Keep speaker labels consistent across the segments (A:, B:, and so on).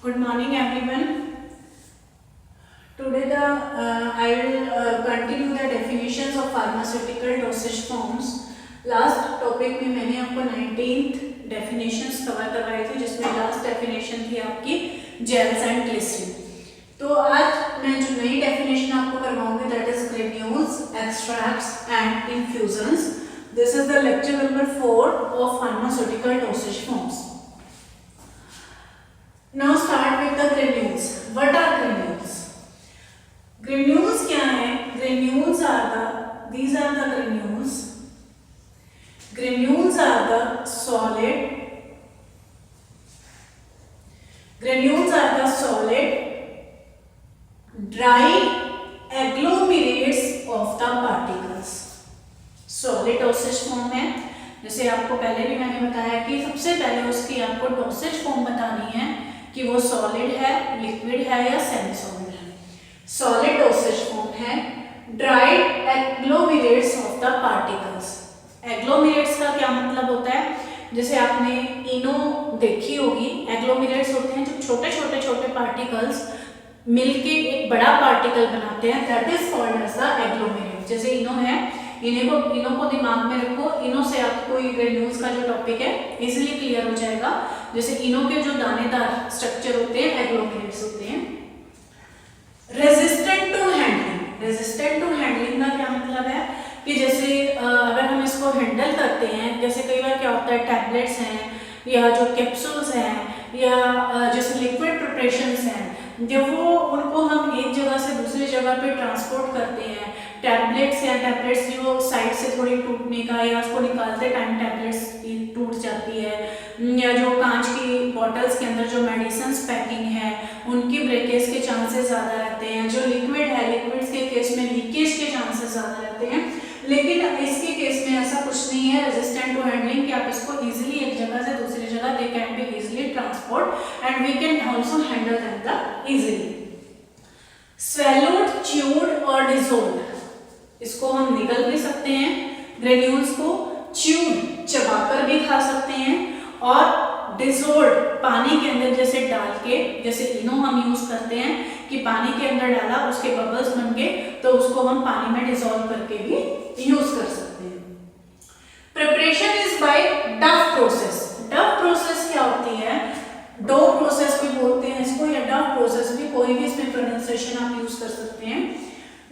A: Good morning, everyone. Today, I will continue the definitions of pharmaceutical dosage forms. Last topic में मैंने आपको 19th definitions cover करवाई थी, जिसमें लास्ट definition थी आपकी gels and glycerin. तो आज मैं जो नई definition आपको करवाऊंगी that is granules, extracts and infusions. This is the lecture number 4 of pharmaceutical dosage forms. Now start with the granules. What are granules? Granules क्या है? Granules are these are the granules. Granules are the solid. Granules are the solid, dry agglomerates of the particles. Solid dosage form है. जैसे आपको पहले भी मैंने बताया कि सबसे पहले उसकी आपको डोसेज फॉर्म बतानी है कि वो सॉलिड है, लिक्विड है या सेमी सॉलिड है. सॉलिड डोसेज फॉर्म है ड्राइड एग्लोमेरेट्स ऑफ द पार्टिकल्स. एग्लोमेरेट्स का क्या मतलब होता है? जैसे आपने इनो देखी होगी, एग्लोमेरेट्स होते हैं जब छोटे छोटे छोटे पार्टिकल्स मिलके एक बड़ा पार्टिकल बनाते हैं, that is called as the agglomerate. जैसे इनो है, इनो को दिमाग में रखो. इनो से आपको ये ग्रेन्यूल्स का जो टॉपिक है इजीली क्लियर हो जाएगा. जैसे इनो के जो दानेदार स्ट्रक्चर होते हैं एग्लोमेरेट्स होते हैं. Resistant to handling. Resistant to handling का क्या मतलब है कि जैसे अगर हम इसको हैंडल करते हैं, जैसे कई बार क्या होता है टैबलेट्स हैं या जो कैप्सूल्स हैं या जैसे लिक्विड प्रिपरेशंस हैं, जब वो उनको हम एक जगह से दूसरी जगह पे ट्रांसपोर्ट करते हैं, टैबलेट्स जो साइड से थोड़ी टूटने का या उसको निकालते टाइम टैबलेट्स टूट जाती है, या जो कांच की बॉटल्स के अंदर जो मेडिसिन पैकिंग है उनकी ब्रेकेज के चांसेस ज़्यादा रहते हैं. जो लिक्विड है, लिक्विड्स के केस में लीकेज के चांसेस ज़्यादा रहते हैं. लेकिन इसके केस में ऐसा कुछ नहीं है. रेजिस्टेंट टू हैंडलिंग कि आप इसको इजीली एक जगह से दूसरी जगह they can be easily transport and we can also handle them the easily. Swallowed, chewed और डिसोल्ड, इसको हम निगल भी सकते हैं. ग्रेन्यूल्स को च्यूड चबाकर भी खा सकते हैं और डिसोल्ड पानी के अंदर जैसे डाल के, जैसे इनो हम यूज करते हैं कि पानी के अंदर डाला उसके बबल्स बन गए तो उसको हम पानी में डिसॉल्व करके भी यूज कर सकते हैं. प्रिपरेशन इज बाय डफ प्रोसेस. डफ प्रोसेस क्या होती है? डो प्रोसेस भी बोलते हैं इसको या डफ प्रोसेस भी, कोई भी इसमें प्रोनाउंसिएशन आप यूज कर सकते हैं.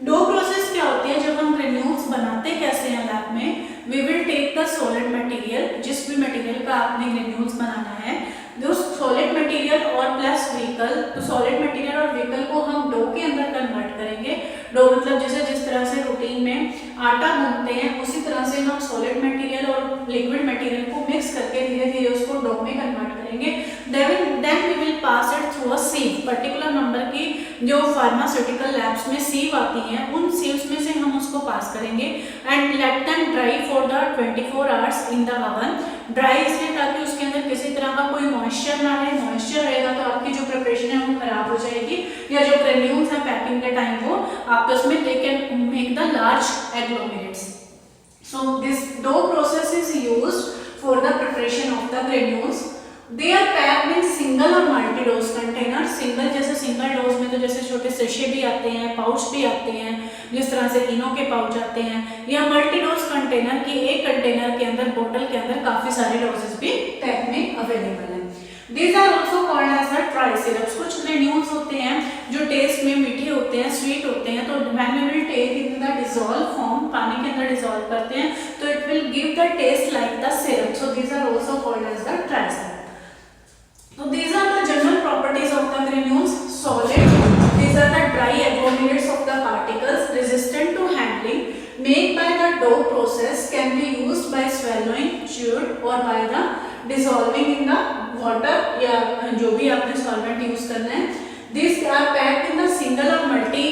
A: डो प्रोसेस क्या होती है? जब हम ग्रेन्यूल्स बनाते कैसे हैं लैब में, we will take the solid material, जिस भी मटेरियल का आपने ग्रेन्यूल्स बनाना है, जो सॉलिड मटेरियल और प्लस व्हीकल, तो सॉलिड मटेरियल और व्हीकल को हम डो के अंदर कन्वर्ट करेंगे. डो मतलब जैसे जिस तरह से रूटीन में आटा गूंथते हैं उसी तरह से हम सॉलिड मटेरियल और लिक्विड मटेरियल को मिक्स करके धीरे धीरे उसको डो में कन्वर्ट करेंगे. Then we will pass it through a sieve. Particular number की जो फार्मास्यूटिकल लैब्स में सीव आती हैं, उन सीव्स में से हम उसको पास करेंगे and let them dry for the 24 hours in the oven. Dry इसलिए ताकि उसके अंदर किसी तरह का कोई मॉइस्चर ना रहे. मॉइस्चर रहेगा तो आपकी जो प्रिपरेशन है वो खराब हो जाएगी, या जो ग्रेन्यूल्स हैं पैकिंग के टाइम वो आपस में they can make the large agglomerates. So this dough process is used for the preparation of the granules. They are packed in single और मल्टी डोज कंटेनर. सिंगल जैसे सिंगल डोज में तो जैसे छोटे सेशे भी आते हैं, पाउच भी आते हैं, जिस तरह से इनो के पाउच आते हैं, या मल्टी डोज कंटेनर की एक कंटेनर के अंदर, बोतल के अंदर काफी सारे डोजेस भी पैक में अवेलेबल हैं. These are also called as the dry syrups. कुछ ग्रेन्यूल्स होते हैं जो टेस्ट में मीठे होते हैं, स्वीट होते हैं, तो when we will take in the dissolve form, पानी के अंदर डिसॉल्व करते हैं तो it will give the taste like the syrup. So these are also called as the dry syrup. So these are the general properties of the granules. Solid, these are the dry agglomerates of the particles, resistant to handling, made by the dough process, can be used by swallowing, chewed or by the dissolving in the water या जो भी आपने solvent use करना है. These are packed in the single or multi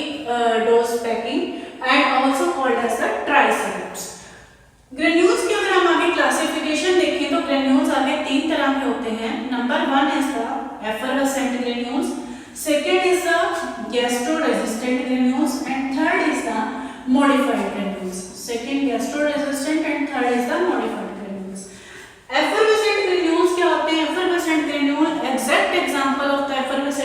A: dose packing and also called as the dry syrups. Granules की अगर हम आगे क्लासिफिकेशन देखें तो ग्रेन्यूल्स आगे 3 तरह के होते हैं. Number 1 is the effervescent granules, second is the gastro resistant granules and third is the modified granules. Second gastro resistant and third is the modified granules. Effervescent granules क्या होते हैं? Effervescent granule exact example of the effervescent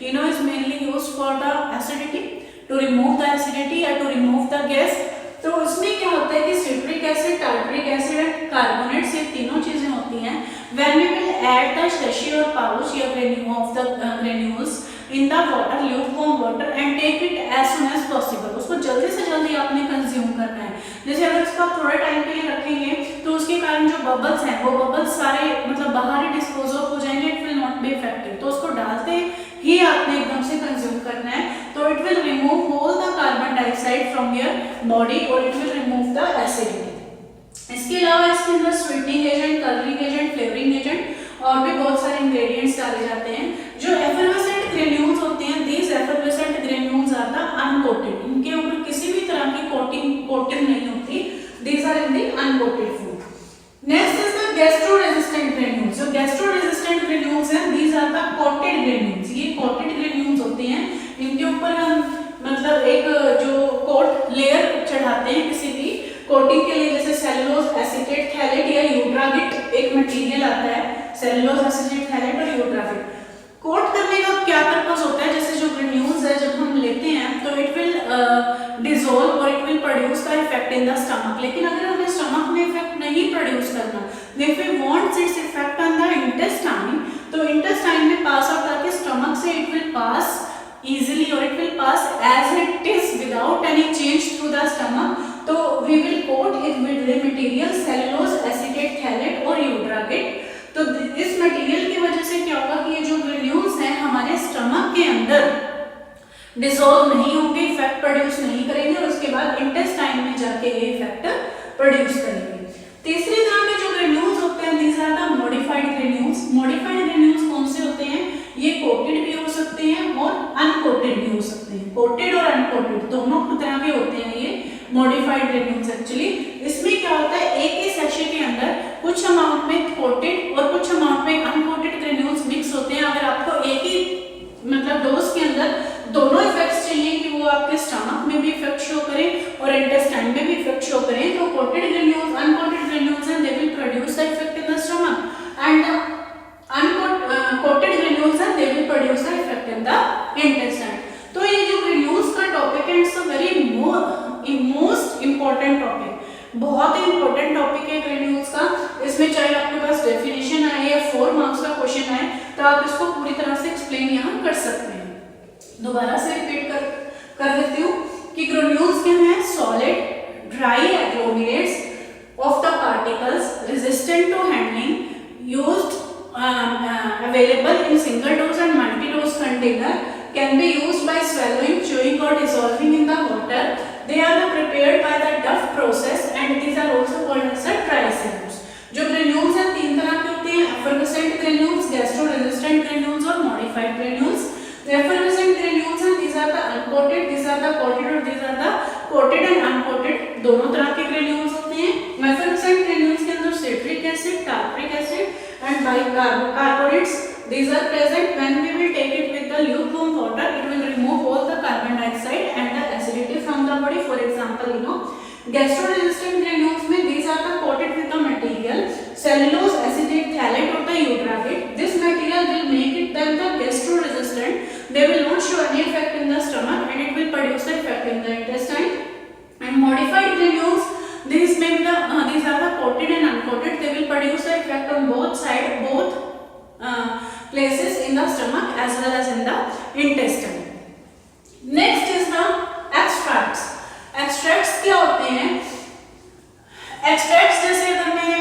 A: Eno is mainly used for the acidity, to remove the acidity या to remove the gas. तो उसमें क्या होता है कि citric acid, tartaric acid and carbonates, ये तीनों चीजें होती हैं। When we will add the sachet और पाउच या granule of the granules in the water, lukewarm water, and take it as soon as possible. उसको जल्दी से जल्दी आपने कंज्यूम करना है। जैसे अगर इसको आप थोड़े टाइम के लिए रखेंगे तो उसके कारण जो बबल्स हैं वो बबल्स सारे मतलब बाहर ही डिस्पोज ऑफ हो जाएंगे, it will not be effective. तो उसको डालते ही आपने एकदम से कंज्यूम करना है, तो it will remove whole the carbon dioxide from your body और it will remove the acidity. इसके अलावा इसके अंदर sweetening agent, colouring agent, flavouring agent और भी बहुत सारे इंग्रेडिएंट्स डाले जाते हैं। जो एफर्वेसेंट ग्रेन्यूल्स होते हैं, these effervescent granules are the uncoated, इनके ऊपर किसी भी तरह की कोटिंग नहीं होती। These are in the uncoated food. Next is the gastro resistant granules. जो गैस्ट्रो रेजिस्टेंट ग्रेन्यूल्स हैं, these are the coated granules. ये कोटेड ग्रेन्यूल्स होते हैं, इनके ऊपर हम मतलब एक जो कोट लेयर चढ़ाते हैं किसी भी कोटिंग के लिए, जैसे सेलुलोज एसीटेट थैलेट या यूट्रागिट एक मटेरियल आता है, सेलुलोज एसीटेट थैलेट और यूट्रागिट। कोट करने का क्या पर्पस होता है, जैसे जो ग्रेन्यूल्स है जब हम लेते हैं तो इट विल डिसॉल्व और it will produce the effect in the stomach. लेकिन अगर हमें स्टमक में इफेक्ट नहीं प्रोड्यूस करना, if we want its effect on the intestine, तो इंटेस्टाइन में पास आउट करके स्टमक से it will pass easily or it will pass as it is without any change through the stomach, तो we will coat it with the material cellulose acetate thalate और यूट्रागिट। तो इस material की वजह से क्या होगा कि ये जो ग्रेन्यूल्स हैं हमारे स्टमक के अंदर डिसॉल्व नहीं होंगे, इफेक्ट प्रोड्यूस नहीं करेंगे और उसके बाद इंटेस्टाइन में जाके ये इफेक्ट प्रोड्यूस करेंगे। तीसरी तरह के जो ग्रेन्यूल्स होते हैं, these are the modified granules। modified granules कौन से होते हैं, ये कोटेड भी हो सकते हैं और अनकोटेड भी हो सकते हैं। कोटेड और अनकोटेड दोनों तरह के होते हैं ये मॉडिफाइड ग्रेन्यूल्स एक्चुअली। इसमें क्या होता है, एक ही सेशे के अंदर कुछ अमाउंट में कोटेड और कुछ अमाउंट में अनकोटेड ग्रेन्यूल्स मिक्स होते हैं। अगर आपको एक ही मतलब डोज के अंदर दोनों इफेक्ट्स चाहिए कि वो आपके स्टमक में भी इफेक्ट शो करें और इंटेस्टाइन में भी इफेक्ट शो करें, तो coated granules, uncoated granules and they will produce the effect in the stomach, and coated granules and they will produce the effect in the intestine। तो ये जो granules का टॉपिक है, it's a very most important topic, बहुत ही important topic है granules का। इसमें चाहे आपके पास डेफिनेशन आए या 4 मार्क्स का क्वेश्चन आए, तो आप इसको पूरी तरह से एक्सप्लेन यहाँ कर सकते हैं। दोबारा से रिपीट कर देती हूँ कि granules क्या है, solid dry agglomerates of the particles resistant to handling, used available in single dose and multi dose container, can be used by swallowing, chewing or dissolving in the water। They are prepared by the Duff process and these are also called as the triacetamines। जो granules हैं 3 तरह के होते हैं, effervescent granules, gastro resistant granules और modified granules। The effervescent granules हैं, these are the uncoated, these are the coated और these are the coated and uncoated, दोनों तरह के granules होते हैं। effervescent granules के अंदर citric acid, tartaric acid and bicarbonates, these are present। when we will take it with the lukewarm water, it will remove all the carbon dioxide and the acidity from the body। for example, gastro resistant granules में these are the coated with the material cellulose acetate thalate or the यूट्रागिट। this material will make it then the gastro resistant, they will not show any effect in the stomach and it will produce the effect in the intestine। and modified granules, these may be these are the coated and uncoated, they will produce the effect on both side, both places in the stomach as well as in the intestine। next is the extracts। extracts क्या होते हैं, extracts जैसे अगर मैं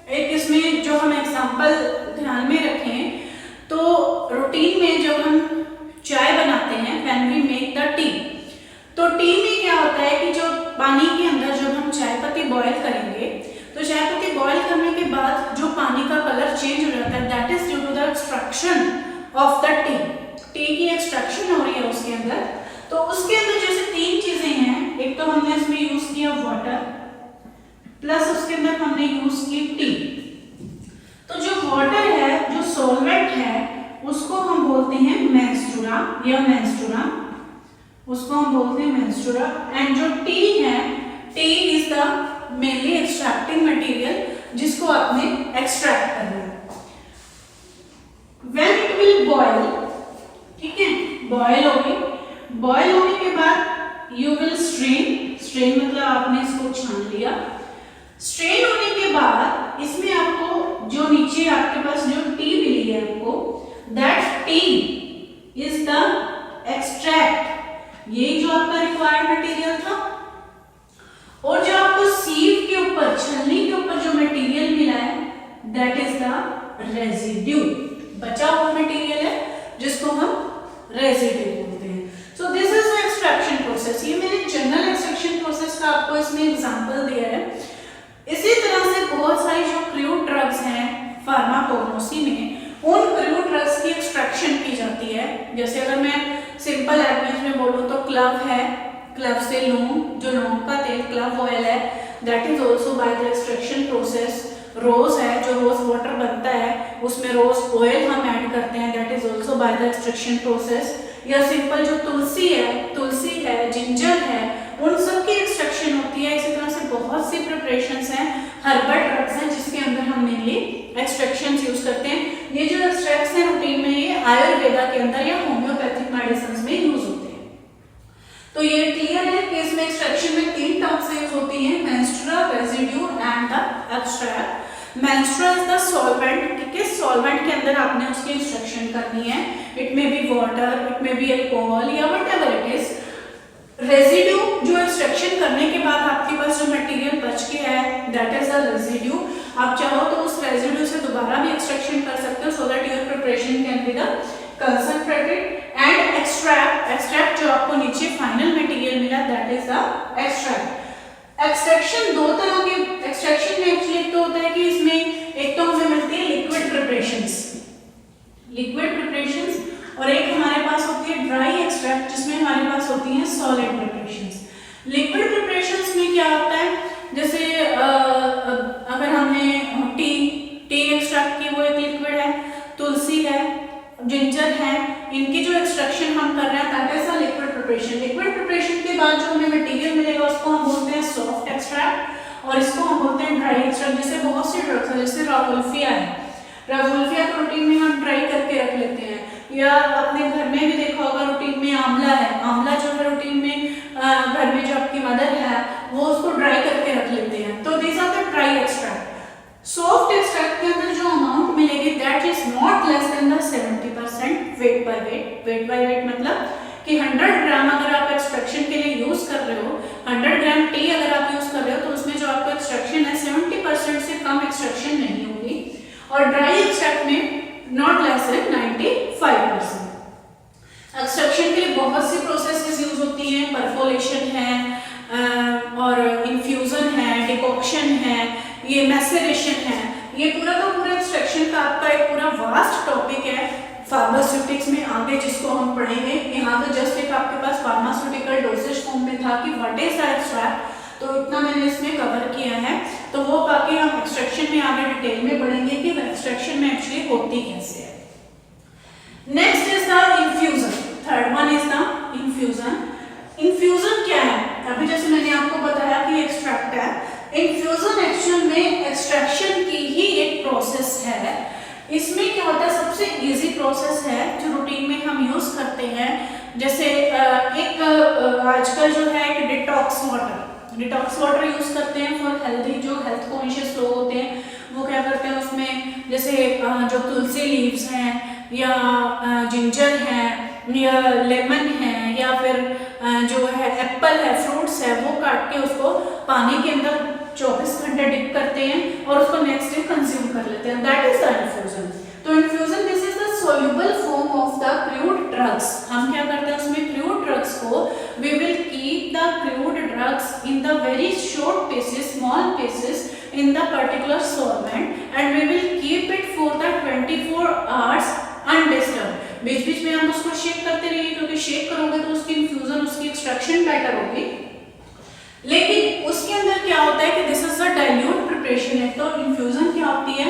A: एक इसमें जो हम एग्जांपल ध्यान में रखें, तो रूटीन में जब हम चाय बनाते हैं, when we make the tea, तो टी में क्या होता है कि जो पानी के अंदर जब हम चाय पत्ती बॉयल करेंगे, तो चाय पत्ती बॉयल करने के बाद जो पानी का कलर चेंज हो जाता है, that is due to the extraction of the tea. Tea की एक्सट्रैक्शन हो रही है उसके अंदर। तो उसके अंदर जैसे 3 चीजें हैं, एक तो हमने इसमें यूज किया वाटर, प्लस उसके अंदर हमने यूज की टी। तो जो वाटर है, जो सॉल्वेंट है, उसको हम बोलते हैं मेंस्टुरा या मेंस्टुरा, उसको हम बोलते हैं मेंस्टुरा। एंड जो टी है, T is the mainly extracting material जिसको आपने एक्सट्रैक्ट करना है। व्हेन इट विल बॉयल, ठीक है, बॉयल होगी, बॉयल होने के बाद यू विल स्ट्रेन, स्ट्रेन मतलब आपने इसको छान लिया। स्ट्रेन होने के बाद इसमें आपको जो नीचे आपके पास जो टी मिली है आपको, that T is the extract, ये जो आपका रिक्वायर्ड मटेरियल था। और जो आपको सीव के ऊपर, छलनी के ऊपर जो मटेरियल मिला है दैट इज द रेजिड्यू, बचा हुआ मटेरियल है जिसको हम रेजिड्यू बोलते हैं। So this is the extraction process. ये मैंने जनरल एक्सट्रैक्शन प्रोसेस का आपको इसमें एग्जांपल दिया है। इसी तरह से बहुत सारी जो क्रूड ड्रग्स हैं फार्माकोग्नोसी में, उन क्रूड ड्रग्स की एक्सट्रैक्शन की जाती है। जैसे अगर मैं सिंपल लैंग्वेज में बोलूँ तो क्लव है, क्लव से लौंग, जो लौंग का तेल क्लव ऑयल है, that is also by the extraction process. Rose है, जो रोज वाटर बनता है उसमें रोज ऑयल हम ऐड करते हैं, that is also by the extraction process. या सिंपल जो तुलसी है, जिंजर है, उन सब की एक्सट्रैक्शन होती है। इसी तरह से बहुत सी प्रिपरेशंस हैं, हर्बल ड्रग्स हैं जिसके अंदर हम मेनली एक्सट्रैक्शंस यूज करते हैं। ये जो एक्सट्रैक्ट्स हैं रूटीन में ये आयुर्वेदा के अंदर या होम्योपैथिक मेडिसिन में यूज होते हैं। तो ये क्लियर है कि इसमें एक्सट्रैक्शन में 3 टर्म्स यूज होती हैं, menstrua, residue and the extract. Menstrua is the solvent, कि किस सॉल्वेंट के अंदर आपने उसकी एक्सट्रैक्शन करनी है, it may be water, it may be alcohol या व्हाटएवर इट इज। रेजिड्यू, जो एक्सट्रैक्शन करने के बाद आपके पास जो मटेरियल बच गया है दैट इज द रेजिड्यू। आप चाहो तो उस रेजिड्यू से दोबारा भी एक्सट्रैक्शन कर सकते हो so that your preparation can be the concentrated. And extract जो आपको नीचे फाइनल मटेरियल मिला that is the extract. Extraction 2 तरह के एक्सट्रैक्शन में एक्चुअली एक तो होता है कि इसमें एक तो हमें मिलती है लिक्विड प्रिपरेशंस, और एक हमारे पास होती है ड्राई एक्सट्रैक्ट जिसमें हमारे पास होती हैं सॉलिड प्रिपरेशंस। लिक्विड प्रिपरेशंस में क्या होता है, जैसे अगर हमने टी एक्सट्रैक्ट की, वो एक लिक्विड है, तुलसी है, जिंजर है, इनकी जो एक्सट्रैक्शन हम कर रहे हैं that is a liquid preparation. Liquid preparation के बाद जो हमें मटेरियल मिलेगा उसको हम बोलते हैं सॉफ्ट एक्सट्रैक्ट, और इसको हम बोलते हैं ड्राई एक्सट्रैक्ट। जैसे बहुत सी ड्रग्स है, जैसे रावुल्फिया है, रावुल्फिया को रूटीन में हम ड्राई करके रख लेते हैं। या अपने घर में भी देखा होगा रूटीन में आंवला है, आंवला जो है रूटीन में घर में जो आपकी मदर है वो उसको ड्राई करके रख लेते हैं। तो these are the dry extract. Soft extract के अंदर जो अमाउंट मिलेगी that is not less than the 70% weight by weight. Weight by weight मतलब कि 100 ग्राम अगर आप एक्सट्रैक्शन के लिए यूज कर रहे हो, 100 ग्राम टी अगर आप यूज कर रहे हो तो उसमें जो आपका एक्सट्रैक्शन है 70% से कम एक्सट्रैक्शन नहीं होगी, और ड्राई एक्सट्रैक्ट में नॉट लेस देन 95%। एक्सट्रैक्शन के लिए बहुत सी प्रोसेसेस यूज होती हैं, परफोलेशन है और इन्फ्यूजन है, डिकॉक्शन है, ये मैसेरेशन है। ये पूरा का पूरा एक्सट्रैक्शन का आपका एक पूरा वास्ट टॉपिक है फार्मास्यूटिक्स में आगे जिसको हम पढ़ेंगे। यहाँ तो जस्ट एक आपके पास फार्मास्यूटिकल डोसेज फॉर्म में था कि व्हाट इज द एक्सट्रैक्ट, तो इतना मैंने इसमें कवर किया है। तो वो बाकी हम एक्सट्रैक्शन में आगे डिटेल में पढ़ेंगे कि एक्सट्रैक्शन में एक्चुअली होती कैसे है। Next is the infusion, third one is the infusion. Infusion क्या है, अभी जैसे मैंने आपको बताया कि एक्सट्रैक्ट है, इन्फ्यूजन एक्चुअल में एक्सट्रैक्शन की ही एक प्रोसेस है। इसमें क्या होता है, सबसे इजी प्रोसेस है जो रूटीन में हम यूज करते हैं। जैसे एक आजकल जो है एक डिटॉक्स वाटर यूज करते हैं फॉर हेल्दी, जो हेल्थ कॉन्शियस लोग होते हैं वो क्या करते हैं उसमें, जैसे जो तुलसी लीव्स हैं या जिंजर है या लेमन है या फिर जो है एप्पल है, फ्रूट्स है, वो काट के उसको पानी के अंदर 24 घंटे डिप करते हैं और उसको नेक्स्ट डे कंज्यूम कर लेते हैं, दैट इज द इन्फ्यूजन। तो infusion this is the soluble form of the crude drugs. हम क्या करते हैं उसमें क्रूड ड्रग्स को, we will keep the crude drugs in the very short pieces, small pieces in the particular solvent and we will keep it for the 24 hours undisturbed। बीच बीच में हम उसको shake करते रहिए क्योंकि शेक करोगे तो उसकी इन्फ्यूजन, उसकी एक्सट्रैक्शन बेटर होगी। लेकिन उसके अंदर क्या होता है कि this is a dilute preparation है। तो इन्फ्यूजन क्या होती है,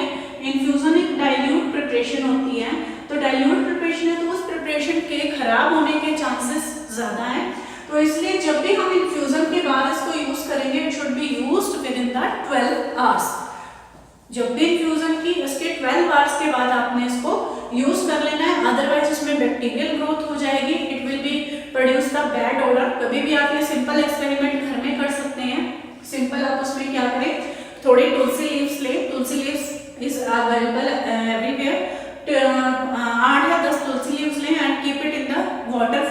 A: इन्फ्यूजन एक डाइल्यूट प्रिपरेशन होती है। तो डाइल्यूट प्रिपरेशन है तो उस प्रिपरेशन के खराब होने के चांसेस ज्यादा है। तो इसलिए जब भी हम इन्फ्यूजन के बाद इसको यूज करेंगे it should be used with in the 12 hours. जब भी इन्फ्यूजन की इसके 12 आवर्स के बाद आपने इसको यूज कर लेना है, अदरवाइज इसमें बैक्टीरियल ग्रोथ हो जाएगी, it will be produce the bad order. कभी भी आप ये सिंपल एक्सपेरिमेंट घर में कर सकते हैं। सिंपल आप उसमें क्या करें, थोड़ी तुलसी लीव्स लें, तुलसी लीव्स इज अवेलेबल एवरीवेयर, 8 या 10 तुलसी लीव्स लें and keep it in the water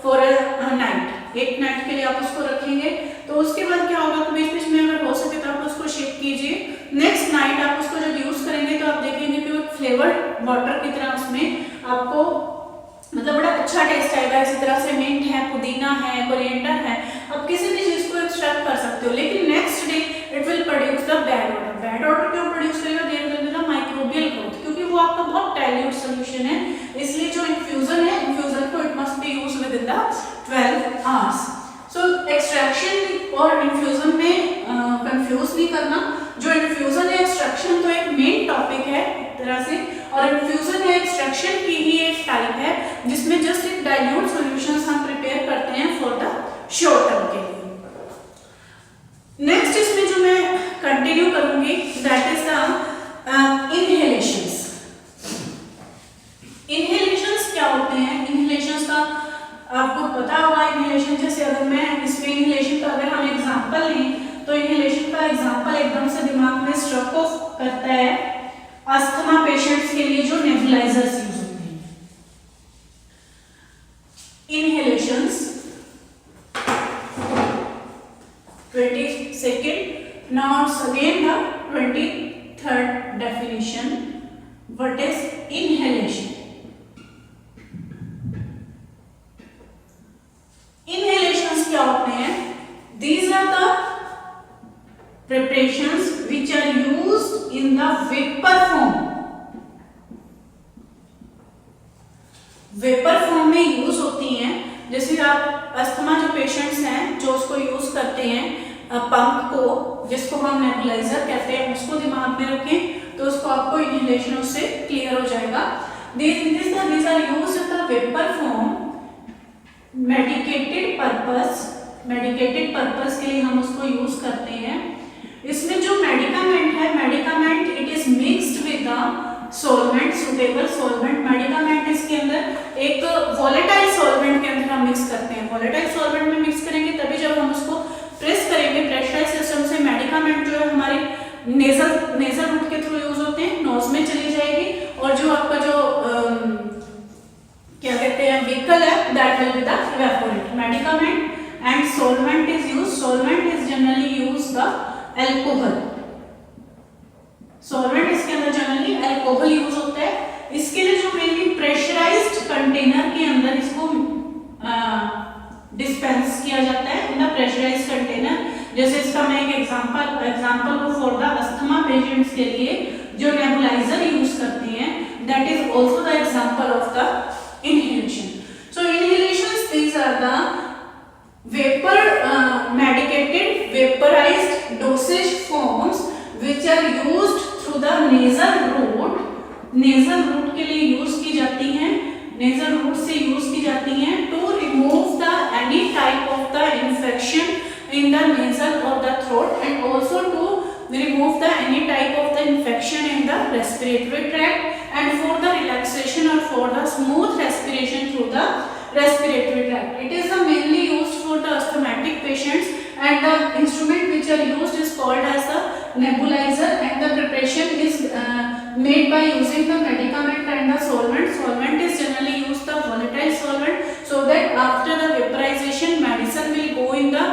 A: for a night. एक नाइट के लिए आप उसको रखेंगे, तो उसके बाद क्या होगा कि बीच बीच में अगर हो सके तो आप उसको शेक कीजिए। नेक्स्ट नाइट आप उसको जब यूज करेंगे तो आप देखेंगे कि वो फ्लेवर्ड वाटर की तरह उसमें आपको मतलब बड़ा अच्छा टेस्ट आएगा। इसी तरह से मिंट है, पुदीना है, कोरिएंडर है, आप किसी भी चीज को एक्सट्रैक्ट कर सकते हो। लेकिन next day it will produce the bad odour. Bad odour क्यों प्रोड्यूस करेगा, there will be the microbial growth, क्योंकि वो आपका बहुत डाइल्यूट सॉल्यूशन है। इसलिए जो इन्फ्यूजन है, इन्फ्यूजन को it must be used with in the 12 hours. So extraction और इन्फ्यूजन में कंफ्यूज नहीं करना। जो इन्फ्यूजन है, एक्सट्रैक्शन तो एक मेन टॉपिक है एक तरह से, और इन्फ्यूजन है एक्सट्रैक्शन की ही एक टाइप है जिसमें जस्ट एक डाइल्यूट सॉल्यूशंस हम प्रिपेयर करते हैं फॉर द शॉर्ट टर्म के लिए। नेक्स्ट इसमें जो मैं कंटिन्यू करूंगी दैट इज द इनहेलेशंस। इनहेलेशंस क्या होते हैं? इनहेलेशंस का आपको पता होगा। इनहेलेशन जैसे अगर मैं इसमें इनहेलेशन का अगर हम एग्जांपल लें तो इनहेलेशन का एग्जांपल एकदम से दिमाग में स्ट्रक ऑफ करता है अस्थमा पेशेंट्स के लिए जो नेबुलाइजर्स यूज होते हैं। इनहेलेशंस 22nd, now again the 23rd definition. What is inhalation? Inhalations क्या होते हैं? These are the preparations which are used in the vapor form. Vapour form में यूज होती हैं। जैसे आप अस्थमा जो पेशेंट्स हैं जो उसको यूज करते हैं पंप को, जिसको हम नेबुलाइजर कहते हैं, उसको दिमाग में रखें तो उसको आपको इनहेलेशन उससे क्लियर हो जाएगा। these are used in the vapor form medicated purpose के लिए हम उसको यूज करते हैं। इसमें जो मेडिकामेंट है, medicament it is mixed with the solvent, suitable solvent. Medicament इसके अंदर एक वॉलेटाइल सॉल्वेंट के अंदर हम मिक्स करते हैं। वॉलेटाइल सॉल्वेंट में मिक्स करेंगे तभी जब हम उसको प्रेस करेंगे प्रेशराइज सिस्टम से, मेडिकामेंट जो है हमारी नेजल रूट के थ्रू यूज होते हैं, नोज में चली जाएगी, और जो आपका जो क्या कहते हैं व्हीकल है that will be the evaporate. Medicament and solvent is use, solvent is generally use the alcohol. Solvent इसके अंदर जनरली अल्कोहल यूज होता है। इसके लिए जो मेनली प्रेशराइज्ड कंटेनर के अंदर इसको डिस्पेंस किया जाता है इन द प्रेशराइज्ड कंटेनर। जैसे इसका मैं एक एग्जांपल को फॉर द अस्थमा पेशेंट्स के लिए जो नेबुलाइजर यूज करते हैं, that is also the example of the inhalation. So inhalations, these are the medicated vaporized dosage forms which are used through the nasal route. nasal route के लिए use की जाती हैं, nasal route से use की जाती हैं to remove the any type of the infection in the nasal or the throat, and also to remove the any type of the infection in the respiratory tract, and for the relaxation or for the smooth respiration through the respiratory tract. It is mainly used for the asthmatic patients, and the instrument which are used is called as the nebulizer, and the preparation is made by using the medicament and the solvent. Solvent is generally used the volatile solvent, so that after the vaporization medicine will go in the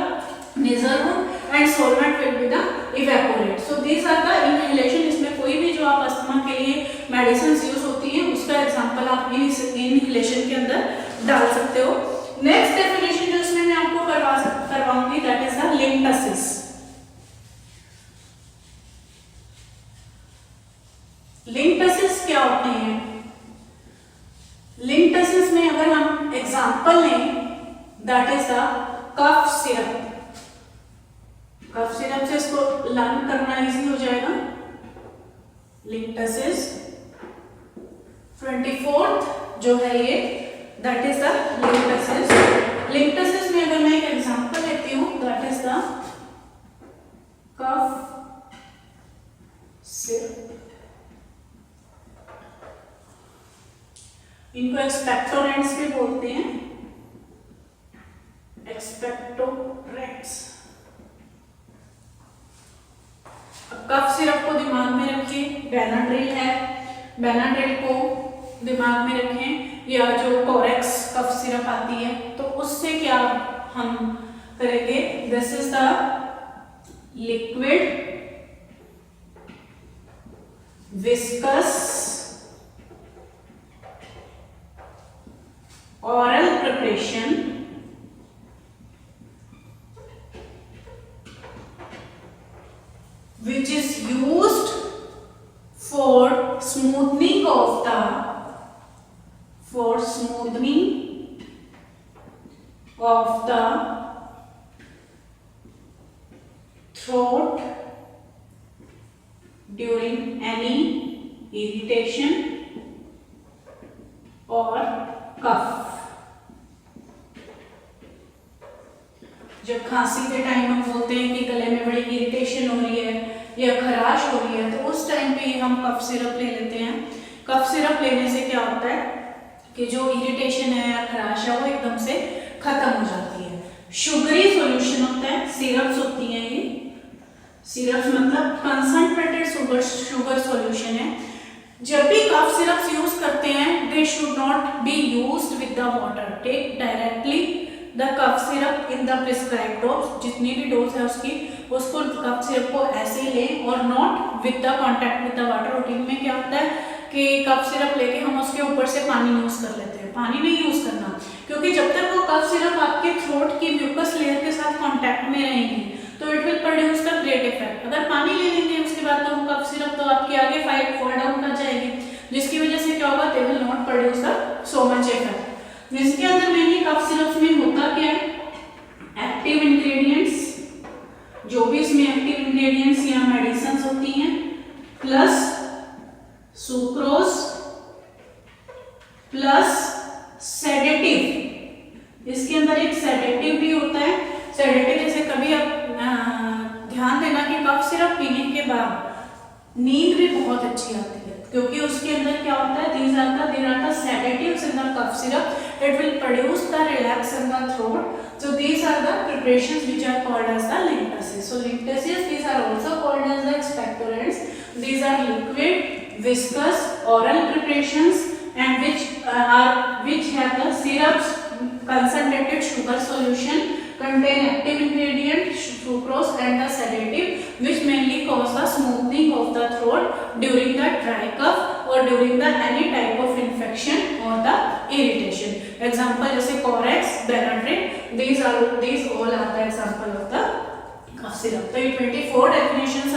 A: nasal route and solvent will be the evaporate. So these are the inhalation. इसमें कोई भी जो आप asthma के लिए medicine use होती है उसका एग्जांपल आप इनहेलेशन के अंदर डाल सकते हो। नेक्स्ट डेफिनेशन जो इसमें मैं आपको करवाऊंगी that is the linctuses. Linctuses क्या होते हैं? लिंटसिस में अगर हम एग्जांपल लें that is the cough syrup. Cough syrup से इसको लर्न करना इजी हो जाएगा। लिंटसिस 24th जो है ये that is the linctuses. Linctuses में अगर मैं एक एग्जांपल लेती हूं that is the cough syrup. इनको एक्सपेक्टोरेंट्स भी बोलते हैं, एक्सपेक्टोरेंट्स। अब कफ सिरप को दिमाग में रखिए, बेनाड्रिल है, बेनाड्रिल को दिमाग में रखें, या जो कोरेक्स कफ सिरप आती है, तो उससे क्या हम करेंगे, this is the liquid viscous oral preparation which is used for smoothing of the throat during any irritation or cough। जब खांसी के टाइम हम बोलते हैं कि गले में बड़ी इरिटेशन हो रही है या खराश हो रही है, तो उस टाइम पे हम कफ सिरप ले लेते हैं। कफ सिरप लेने से क्या होता है कि जो इरिटेशन है या खराश है वो एकदम से खत्म हो जाती है। शुगरी सॉल्यूशन होता है, सिरप्स होती हैं ये, सिरप्स मतलब कंसंट्रेटेड शुगर सॉल्यूशन है। जब भी कफ सिरप्स यूज करते हैं, they should not be used with the water, take directly the cough syrup in the prescribed dose, जितनी भी डोज है उसको कफ सिरप को ऐसे ही लें और not with the contact with the water. Routine में क्या होता है कि कफ सिरप लेके हम उसके ऊपर से पानी यूज कर लेते हैं, पानी नहीं यूज करना, क्योंकि जब तक वो कफ सिरप आपके थ्रोट की म्यूकस लेयर के साथ कॉन्टैक्ट में रहेंगी तो it will produce the great effect. अगर पानी ले लेंगे उसके बाद तो कफ सिरप तो आपके आगे फॉल डाउन कर जाएगी, जिसकी वजह से क्या होगा, they will not produce the so much effect. इसके अंदर मेनली कफ सिरप में होता क्या है, एक्टिव इंग्रेडिएंट्स, जो भी इसमें एक्टिव इंग्रेडिएंट्स या मेडिसिन होती हैं, प्लस सुक्रोज प्लस सेडेटिव। इसके अंदर एक सेडेटिव भी होता है। सेडेटिव जैसे कभी आप ध्यान देना कि कफ सिरप पीने के बाद नींद भी बहुत अच्छी आती है, क्योंकि उसके अंदर क्या होता है, there are the sedatives in the cough syrup, it will produce the relax in the throat. So these are the preparations which are called as the linctuses. So linctuses, these are also called as the expectorants. These are liquid, viscous, oral preparations and which have the syrups, concentrated sugar solution, contain active ingredient sucrose and the sedative, which mainly cause the smoothing of the throat during the dry cough or during the any type of infection or the irritation. Example जैसे Corex, Benadryl, these all are the example of the cough syrup. तो ये 24 definitions